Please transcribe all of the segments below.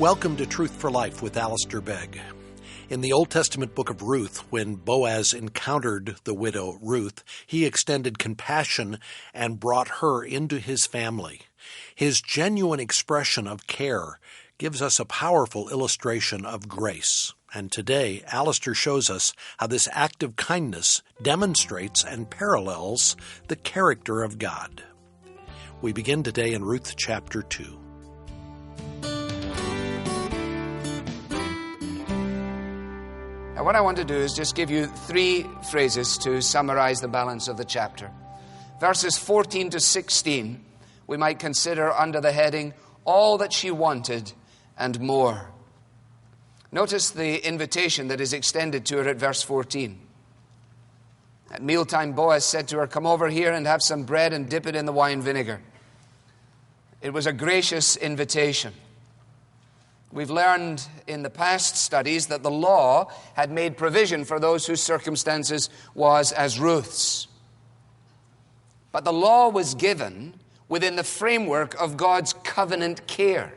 Welcome to Truth for Life with Alistair Begg. In the Old Testament book of Ruth, when Boaz encountered the widow Ruth, he extended compassion and brought her into his family. His genuine expression of care gives us a powerful illustration of grace. And today, Alistair shows us how this act of kindness demonstrates and parallels the character of God. We begin today in Ruth chapter 2. Now, what I want to do is just give you three phrases to summarize the balance of the chapter. Verses 14 to 16, we might consider under the heading, All That She Wanted and More. Notice the invitation that is extended to her at verse 14. At mealtime, Boaz said to her, "Come over here and have some bread and dip it in the wine vinegar." It was a gracious invitation. We've learned in the past studies that the law had made provision for those whose circumstances was as Ruth's. But the law was given within the framework of God's covenant care.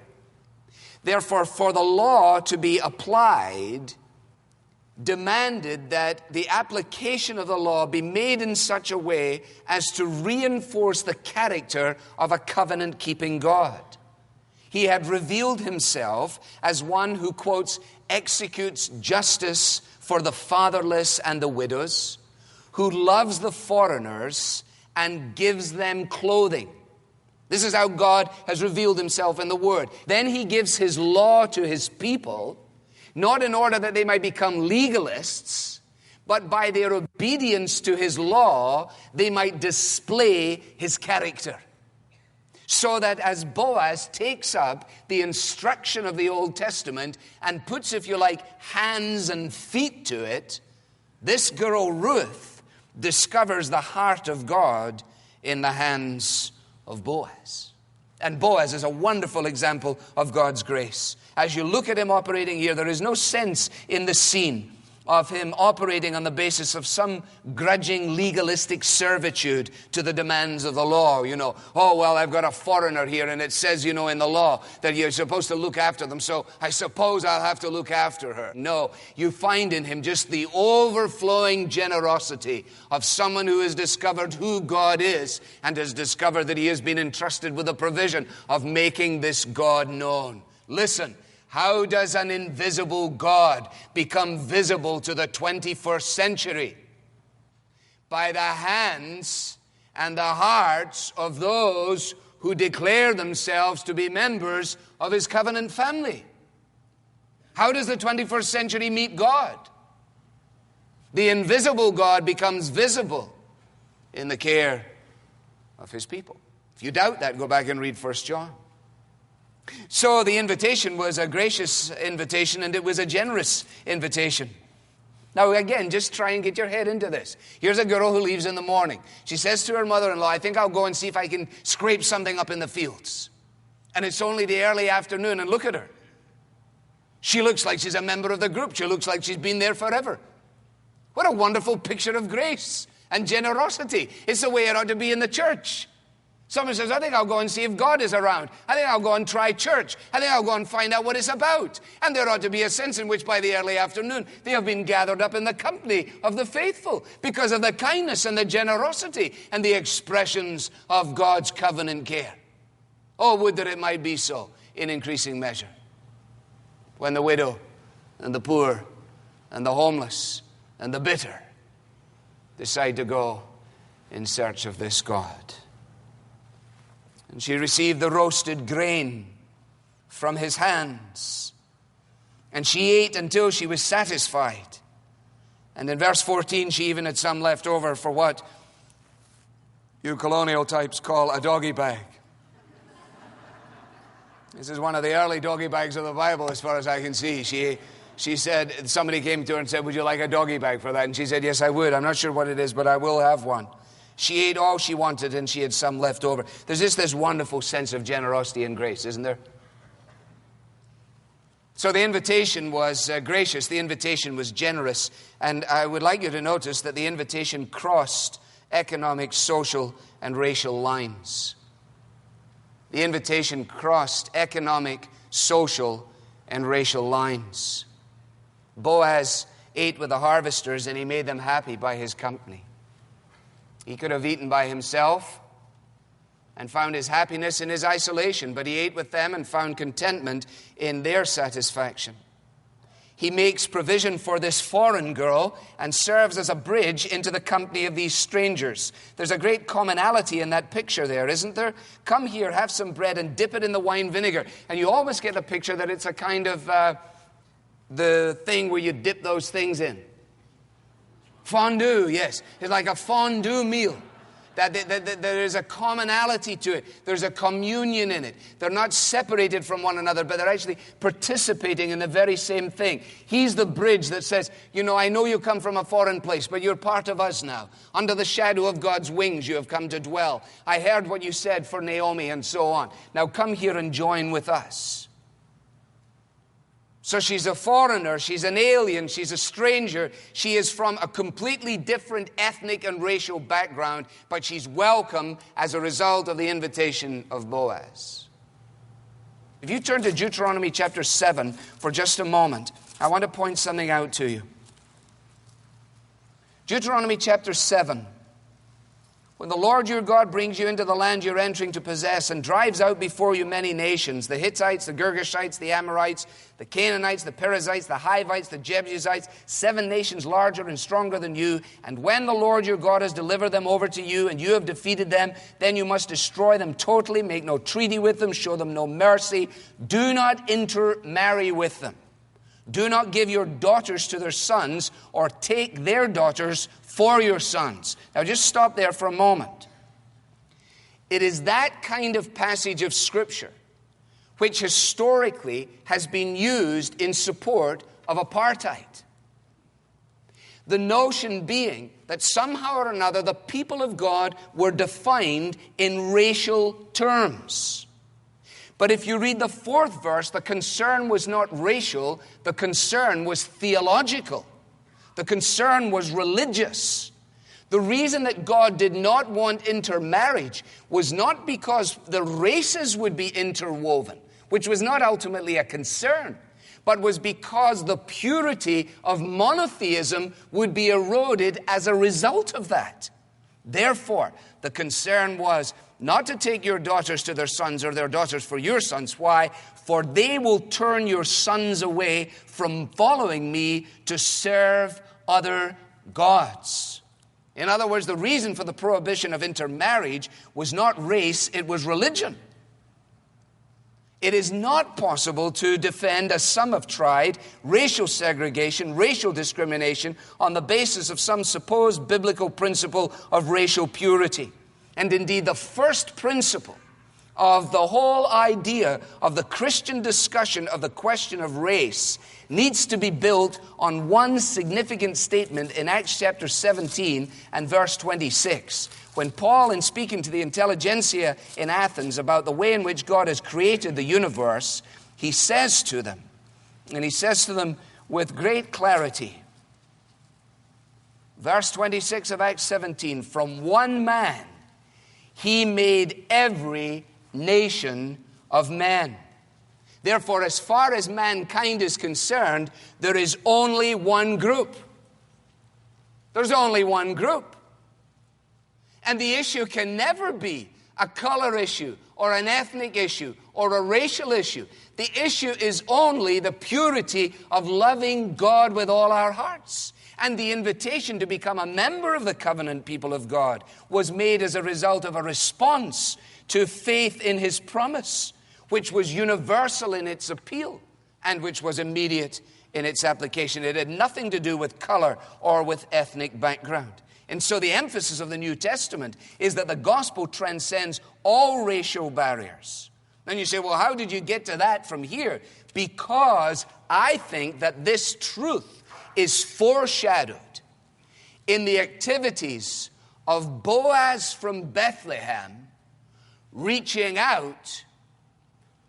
Therefore, for the law to be applied, demanded that the application of the law be made in such a way as to reinforce the character of a covenant-keeping God. He had revealed himself as one who, quotes, executes justice for the fatherless and the widows, who loves the foreigners and gives them clothing. This is how God has revealed himself in the Word. Then he gives his law to his people, not in order that they might become legalists, but by their obedience to his law, they might display his character. So that as Boaz takes up the instruction of the Old Testament and puts, if you like, hands and feet to it, this girl Ruth discovers the heart of God in the hands of Boaz. And Boaz is a wonderful example of God's grace. As you look at him operating here, there is no sense in the scene of him operating on the basis of some grudging legalistic servitude to the demands of the law. Oh, well, I've got a foreigner here, and it says, in the law that you're supposed to look after them, so I suppose I'll have to look after her. No, you find in him just the overflowing generosity of someone who has discovered who God is and has discovered that he has been entrusted with the provision of making this God known. Listen. How does an invisible God become visible to the 21st century? By the hands and the hearts of those who declare themselves to be members of his covenant family. How does the 21st century meet God? The invisible God becomes visible in the care of his people. If you doubt that, go back and read 1 John. So the invitation was a gracious invitation, and it was a generous invitation. Now again, just try and get your head into this. Here's a girl who leaves in the morning. She says to her mother-in-law, "I think I'll go and see if I can scrape something up in the fields." And it's only the early afternoon, and look at her. She looks like she's a member of the group. She looks like she's been there forever. What a wonderful picture of grace and generosity. It's the way it ought to be in the church. Someone says, "I think I'll go and see if God is around. I think I'll go and try church. I think I'll go and find out what it's about." And there ought to be a sense in which by the early afternoon they have been gathered up in the company of the faithful because of the kindness and the generosity and the expressions of God's covenant care. Oh, would that it might be so in increasing measure. When the widow and the poor and the homeless and the bitter decide to go in search of this God. And she received the roasted grain from his hands. And she ate until she was satisfied. And in verse 14, she even had some left over for what you colonial types call a doggy bag. This is one of the early doggy bags of the Bible as far as I can see. She said, somebody came to her and said, "Would you like a doggy bag for that?" And she said, "Yes, I would. I'm not sure what it is, but I will have one." She ate all she wanted, and she had some left over. There's just this wonderful sense of generosity and grace, isn't there? So the invitation was gracious. The invitation was generous. And I would like you to notice that the invitation crossed economic, social, and racial lines. The invitation crossed economic, social, and racial lines. Boaz ate with the harvesters, and he made them happy by his company. He could have eaten by himself and found his happiness in his isolation, but he ate with them and found contentment in their satisfaction. He makes provision for this foreign girl and serves as a bridge into the company of these strangers. There's a great commonality in that picture there, isn't there? Come here, have some bread and dip it in the wine vinegar. And you always get a picture that it's a kind of the thing where you dip those things in. Fondue, yes. It's like a fondue meal. That there is a commonality to it. There's a communion in it. They're not separated from one another, but they're actually participating in the very same thing. He's the bridge that says, I know you come from a foreign place, but you're part of us now. Under the shadow of God's wings you have come to dwell. I heard what you said for Naomi and so on. Now come here and join with us. So she's a foreigner, she's an alien, she's a stranger. She is from a completely different ethnic and racial background, but she's welcome as a result of the invitation of Boaz. If you turn to Deuteronomy chapter 7 for just a moment, I want to point something out to you. Deuteronomy chapter 7. When the Lord your God brings you into the land you're entering to possess and drives out before you many nations, the Hittites, the Girgashites, the Amorites, the Canaanites, the Perizzites, the Hivites, the Jebusites, 7 nations larger and stronger than you, and when the Lord your God has delivered them over to you and you have defeated them, then you must destroy them totally, make no treaty with them, show them no mercy. Do not intermarry with them. Do not give your daughters to their sons or take their daughters for your sons. Now just stop there for a moment. It is that kind of passage of Scripture which historically has been used in support of apartheid. The notion being that somehow or another the people of God were defined in racial terms. But if you read the 4th verse, the concern was not racial, the concern was theological. The concern was religious. The reason that God did not want intermarriage was not because the races would be interwoven, which was not ultimately a concern, but was because the purity of monotheism would be eroded as a result of that. Therefore, the concern was not to take your daughters to their sons or their daughters for your sons. Why? For they will turn your sons away from following me to serve other gods. In other words, the reason for the prohibition of intermarriage was not race, it was religion. It is not possible to defend, as some have tried, racial segregation, racial discrimination on the basis of some supposed biblical principle of racial purity. And indeed, the first principle of the whole idea of the Christian discussion of the question of race needs to be built on one significant statement in Acts chapter 17 and verse 26. When Paul, in speaking to the intelligentsia in Athens about the way in which God has created the universe, he says to them, and he says to them with great clarity, verse 26 of Acts 17, from one man he made every nation of men. Therefore, as far as mankind is concerned, there is only one group. There's only one group. And the issue can never be a color issue or an ethnic issue or a racial issue. The issue is only the purity of loving God with all our hearts. And the invitation to become a member of the covenant people of God was made as a result of a response to faith in His promise, which was universal in its appeal and which was immediate in its application. It had nothing to do with color or with ethnic background. And so the emphasis of the New Testament is that the gospel transcends all racial barriers. And you say, well, how did you get to that from here? Because I think that this truth is foreshadowed in the activities of Boaz from Bethlehem reaching out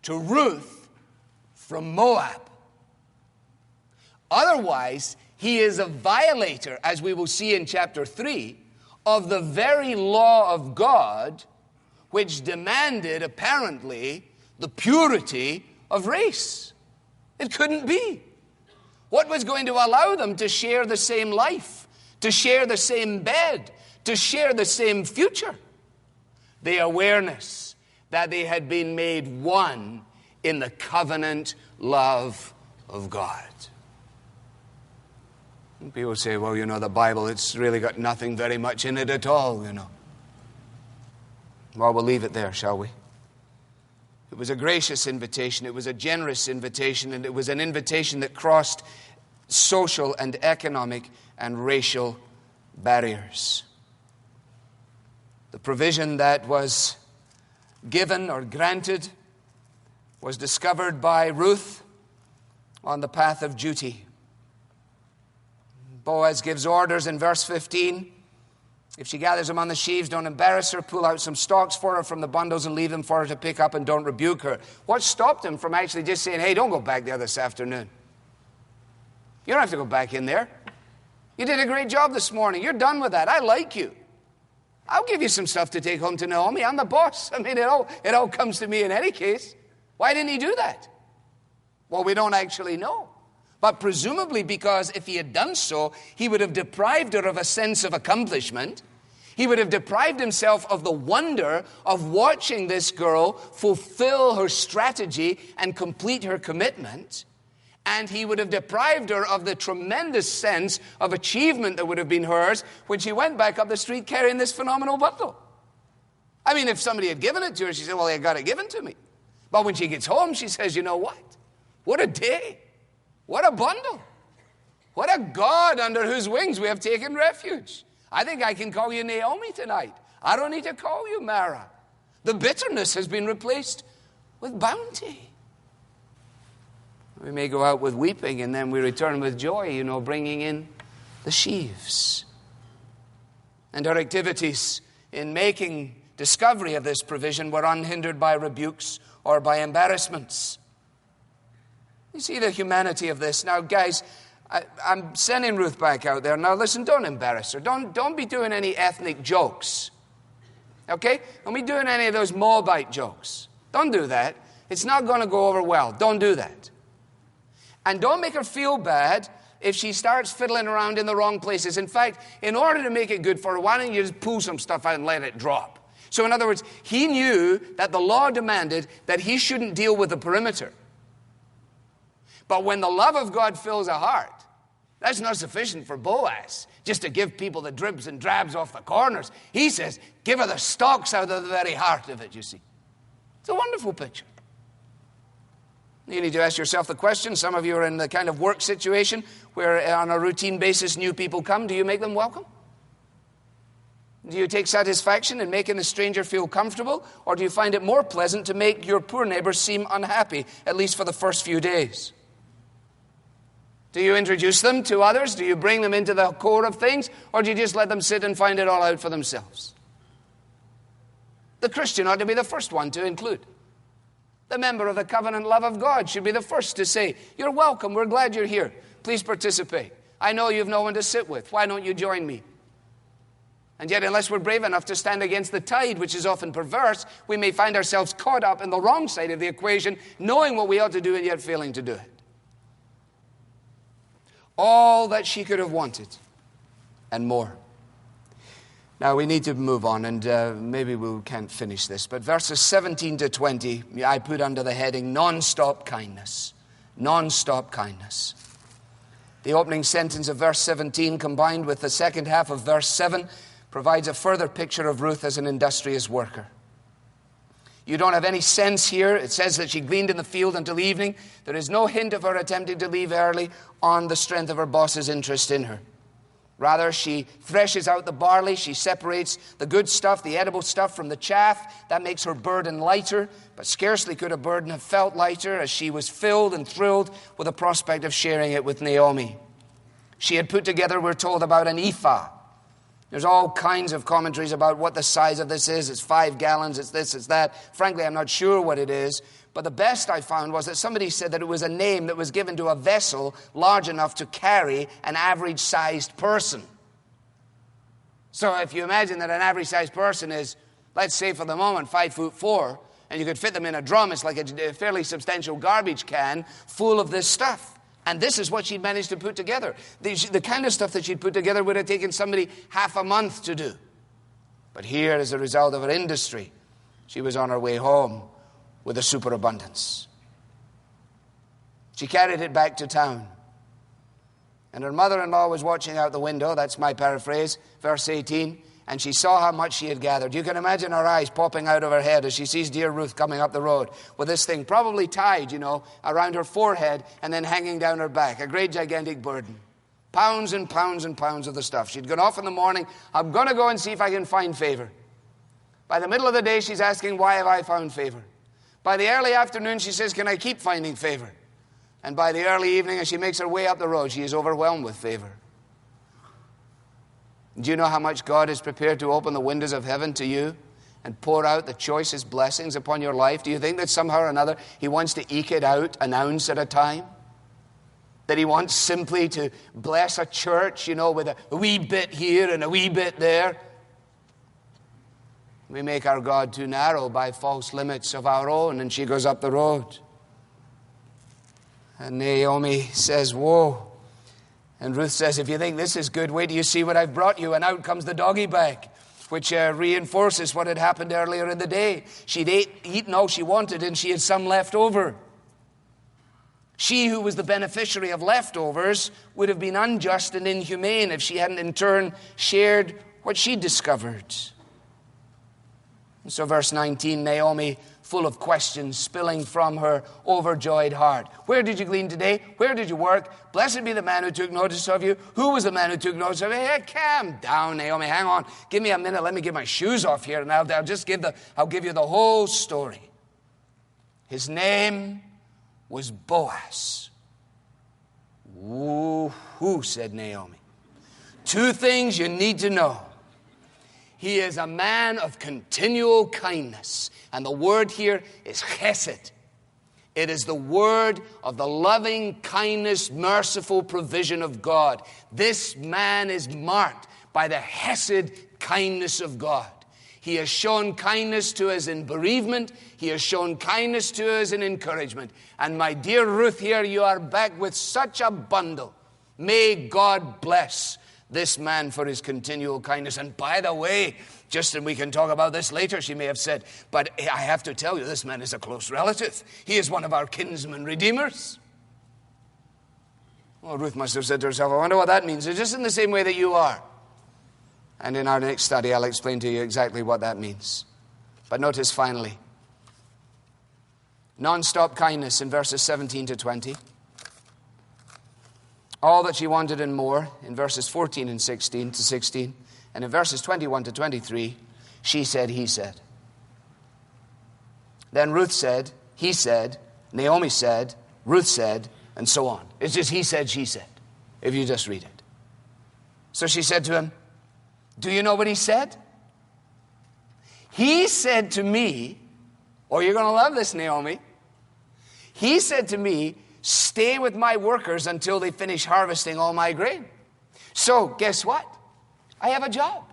to Ruth from Moab. Otherwise, he is a violator, as we will see in chapter 3, of the very law of God, which demanded, apparently, the purity of race. It couldn't be. What was going to allow them to share the same life, to share the same bed, to share the same future? The awareness that they had been made one in the covenant love of God. And people say, well, the Bible, it's really got nothing very much in it at all, Well, we'll leave it there, shall we? It was a gracious invitation. It was a generous invitation. And it was an invitation that crossed social and economic and racial barriers. The provision that was given or granted was discovered by Ruth on the path of duty. Boaz gives orders in verse 15. If she gathers them on the sheaves, don't embarrass her. Pull out some stalks for her from the bundles and leave them for her to pick up, and don't rebuke her. What stopped him from actually just saying, hey, don't go back there this afternoon? You don't have to go back in there. You did a great job this morning. You're done with that. I like you. I'll give you some stuff to take home to Naomi. I'm the boss. I mean, it all comes to me in any case. Why didn't he do that? Well, we don't actually know. But presumably because if he had done so, he would have deprived her of a sense of accomplishment. He would have deprived himself of the wonder of watching this girl fulfill her strategy and complete her commitment. And he would have deprived her of the tremendous sense of achievement that would have been hers when she went back up the street carrying this phenomenal bundle. I mean, if somebody had given it to her, she said, well, they got it given to me. But when she gets home, she says, you know what? What a day. What a bundle. What a God under whose wings we have taken refuge. I think I can call you Naomi tonight. I don't need to call you Mara. The bitterness has been replaced with bounty. We may go out with weeping and then we return with joy, bringing in the sheaves. And our activities in making discovery of this provision were unhindered by rebukes or by embarrassments. You see the humanity of this. Now, guys, I'm sending Ruth back out there. Now, listen, don't embarrass her. Don't be doing any ethnic jokes. Okay? Don't be doing any of those Moabite jokes. Don't do that. It's not going to go over well. Don't do that. And don't make her feel bad if she starts fiddling around in the wrong places. In fact, in order to make it good for her, why don't you just pull some stuff out and let it drop? So in other words, he knew that the law demanded that he shouldn't deal with the perimeter. But when the love of God fills a heart, that's not sufficient for Boaz, just to give people the dribs and drabs off the corners. He says, give her the stalks out of the very heart of it, you see. It's a wonderful picture. You need to ask yourself the question. Some of you are in the kind of work situation where on a routine basis new people come. Do you make them welcome? Do you take satisfaction in making a stranger feel comfortable? Or do you find it more pleasant to make your poor neighbors seem unhappy, at least for the first few days? Do you introduce them to others? Do you bring them into the core of things? Or do you just let them sit and find it all out for themselves? The Christian ought to be the first one to include. The member of the covenant love of God should be the first to say, you're welcome, we're glad you're here. Please participate. I know you've no one to sit with. Why don't you join me? And yet, unless we're brave enough to stand against the tide, which is often perverse, we may find ourselves caught up in the wrong side of the equation, knowing what we ought to do and yet failing to do it. All that she could have wanted, and more. Now, we need to move on, and maybe we can't finish this, but verses 17 to 20, I put under the heading, non-stop kindness. Non-stop kindness. The opening sentence of verse 17, combined with the second half of verse 7, provides a further picture of Ruth as an industrious worker. You don't have any sense here. It says that she gleaned in the field until evening. There is no hint of her attempting to leave early on the strength of her boss's interest in her. Rather, she threshes out the barley. She separates the good stuff, the edible stuff, from the chaff. That makes her burden lighter, but scarcely could a burden have felt lighter as she was filled and thrilled with the prospect of sharing it with Naomi. She had put together, we're told, about an ephah. There's all kinds of commentaries about what the size of this is. It's 5 gallons, it's this, it's that. Frankly, I'm not sure what it is. But the best I found was that somebody said that it was a name that was given to a vessel large enough to carry an average-sized person. So if you imagine that an average-sized person is, let's say for the moment, 5'4", And you could fit them in a drum. It's like a fairly substantial garbage can full of this stuff. And this is what she'd managed to put together. The kind of stuff that she'd put together would have taken somebody half a month to do. But here, as a result of her industry, she was on her way home with a superabundance. She carried it back to town. And her mother-in-law was watching out the window. That's my paraphrase, verse 18. And she saw how much she had gathered. You can imagine her eyes popping out of her head as she sees dear Ruth coming up the road with this thing probably tied, around her forehead and then hanging down her back. A great gigantic burden. Pounds and pounds and pounds of the stuff. She'd gone off in the morning. I'm going to go and see if I can find favor. By the middle of the day, she's asking, why have I found favor? By the early afternoon, she says, can I keep finding favor? And by the early evening, as she makes her way up the road, she is overwhelmed with favor. Do you know how much God is prepared to open the windows of heaven to you and pour out the choicest blessings upon your life? Do you think that somehow or another He wants to eke it out an ounce at a time? That He wants simply to bless a church, with a wee bit here and a wee bit there? We make our God too narrow by false limits of our own, and she goes up the road. And Naomi says, whoa. And Ruth says, if you think this is good, wait till you see what I've brought you. And out comes the doggy bag, which reinforces what had happened earlier in the day. She'd eaten all she wanted, and she had some left over. She who was the beneficiary of leftovers would have been unjust and inhumane if she hadn't in turn shared what she'd discovered. And so verse 19, Naomi, full of questions, spilling from her overjoyed heart. Where did you glean today? Where did you work? Blessed be the man who took notice of you. Who was the man who took notice of you? Hey, calm down, Naomi. Hang on. Give me a minute. Let me get my shoes off here, and I'll give you the whole story. His name was Boaz. Ooh, said Naomi. Two things you need to know. He is a man of continual kindness. And the word here is chesed. It is the word of the loving kindness, merciful provision of God. This man is marked by the chesed kindness of God. He has shown kindness to us in bereavement. He has shown kindness to us in encouragement. And my dear Ruth, here you are back with such a bundle. May God bless this man for his continual kindness. And by the way, and we can talk about this later, she may have said, but I have to tell you, this man is a close relative. He is one of our kinsman redeemers. Well, Ruth must have said to herself, I wonder what that means. It's just in the same way that you are. And in our next study, I'll explain to you exactly what that means. But notice finally, non-stop kindness in verses 17 to 20. All that she wanted and more in verses 14 and 16 to 16. And in verses 21 to 23, she said, he said. Then Ruth said, he said, Naomi said, Ruth said, and so on. It's just he said, she said, if you just read it. So she said to him, do you know what he said? He said to me, you're going to love this, Naomi. He said to me, stay with my workers until they finish harvesting all my grain. So guess what? I have a job.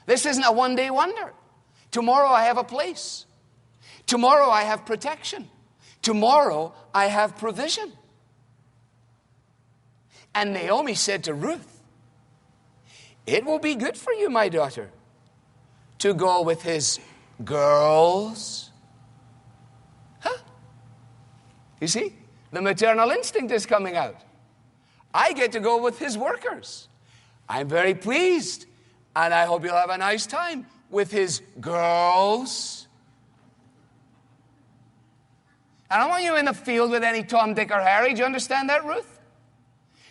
This isn't a one-day wonder. Tomorrow I have a place. Tomorrow I have protection. Tomorrow I have provision. And Naomi said to Ruth, it will be good for you, my daughter, to go with his girls. Huh? You see, the maternal instinct is coming out. I get to go with his workers. I'm very pleased, and I hope you'll have a nice time with his girls. I don't want you in the field with any Tom, Dick, or Harry. Do you understand that, Ruth?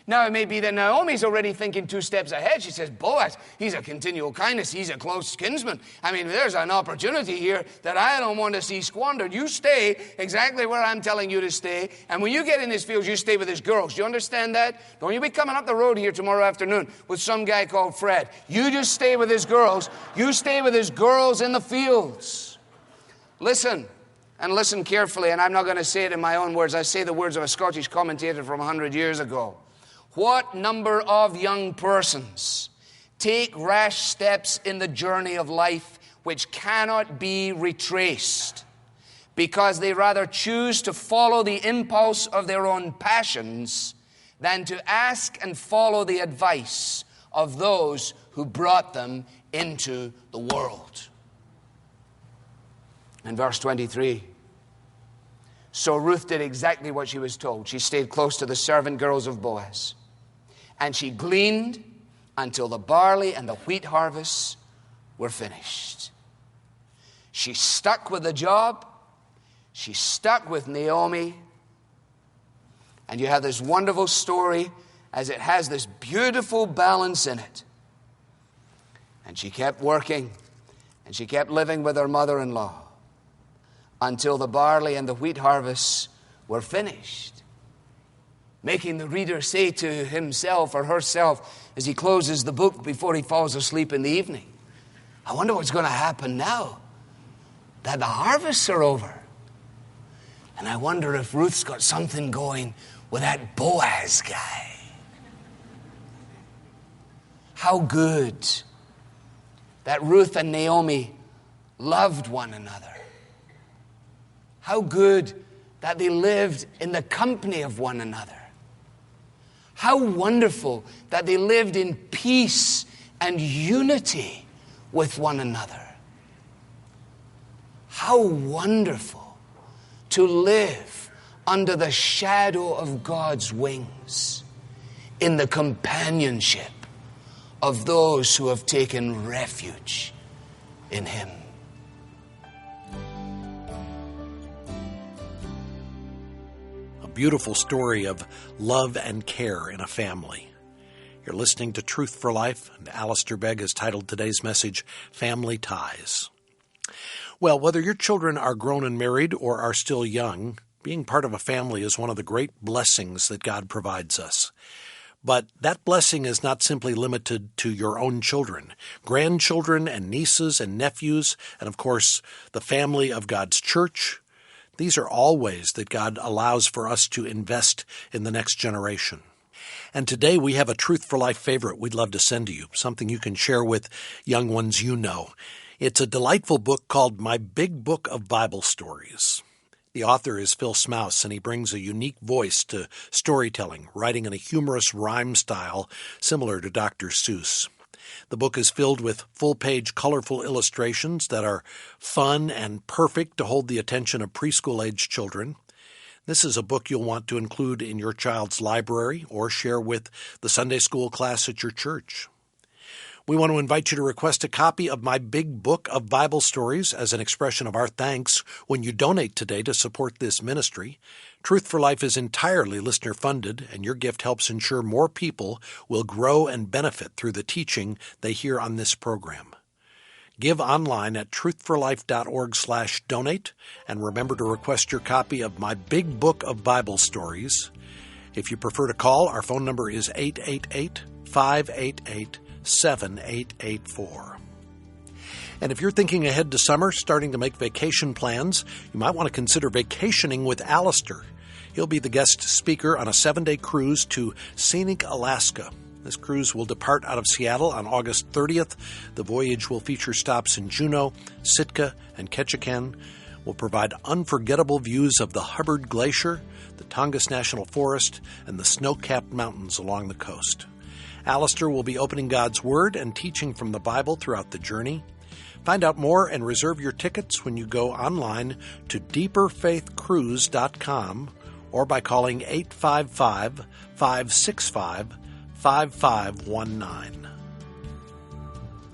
Now, it may be that Naomi's already thinking 2 steps ahead. She says, Boaz, he's a continual kindness. He's a close kinsman. I mean, there's an opportunity here that I don't want to see squandered. You stay exactly where I'm telling you to stay. And when you get in his fields, you stay with his girls. Do you understand that? Don't you be coming up the road here tomorrow afternoon with some guy called Fred. You just stay with his girls. You stay with his girls in the fields. Listen, and listen carefully. And I'm not going to say it in my own words. I say the words of a Scottish commentator from 100 years ago. What number of young persons take rash steps in the journey of life which cannot be retraced because they rather choose to follow the impulse of their own passions than to ask and follow the advice of those who brought them into the world. In verse 23, so Ruth did exactly what she was told. She stayed close to the servant girls of Boaz, and she gleaned until the barley and the wheat harvests were finished. She stuck with the job. She stuck with Naomi. And you have this wonderful story as it has this beautiful balance in it. And she kept working, and she kept living with her mother-in-law until the barley and the wheat harvests were finished, making the reader say to himself or herself as he closes the book before he falls asleep in the evening, I wonder what's going to happen now that the harvests are over. And I wonder if Ruth's got something going with that Boaz guy. How good that Ruth and Naomi loved one another. How good that they lived in the company of one another. How wonderful that they lived in peace and unity with one another. How wonderful to live under the shadow of God's wings in the companionship of those who have taken refuge in Him. A beautiful story of love and care in a family. You're listening to Truth for Life, and Alistair Begg has titled today's message, Family Ties. Well, whether your children are grown and married or are still young, being part of a family is one of the great blessings that God provides us. But that blessing is not simply limited to your own children. Grandchildren and nieces and nephews, and of course, the family of God's church. These are all ways that God allows for us to invest in the next generation. And today we have a Truth for Life favorite we'd love to send to you, something you can share with young ones you know. It's a delightful book called My Big Book of Bible Stories. The author is Phil Smouse, and he brings a unique voice to storytelling, writing in a humorous rhyme style similar to Dr. Seuss. The book is filled with full-page colorful illustrations that are fun and perfect to hold the attention of preschool-age children. This is a book you'll want to include in your child's library or share with the Sunday school class at your church. We want to invite you to request a copy of My Big Book of Bible Stories as an expression of our thanks when you donate today to support this ministry. Truth for Life is entirely listener-funded, and your gift helps ensure more people will grow and benefit through the teaching they hear on this program. Give online at truthforlife.org/donate, and remember to request your copy of My Big Book of Bible Stories. If you prefer to call, our phone number is 888-588-7884. And if you're thinking ahead to summer, starting to make vacation plans, you might want to consider vacationing with Alistair. He'll be the guest speaker on a 7-day cruise to scenic Alaska. This cruise will depart out of Seattle on August 30th. The voyage will feature stops in Juneau, Sitka, and Ketchikan. Will provide unforgettable views of the Hubbard Glacier, the Tongass National Forest, and the snow-capped mountains along the coast. Alistair will be opening God's Word and teaching from the Bible throughout the journey. Find out more and reserve your tickets when you go online to deeperfaithcruise.com or by calling 855-565-5519.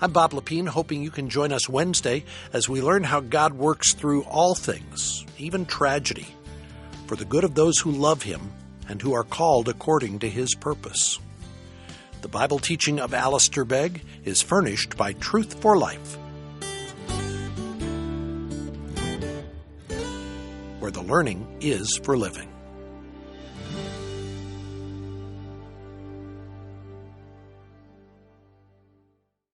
I'm Bob Lepine, hoping you can join us Wednesday as we learn how God works through all things, even tragedy, for the good of those who love Him and who are called according to His purpose. The Bible teaching of Alistair Begg is furnished by Truth for Life, where the learning is for living.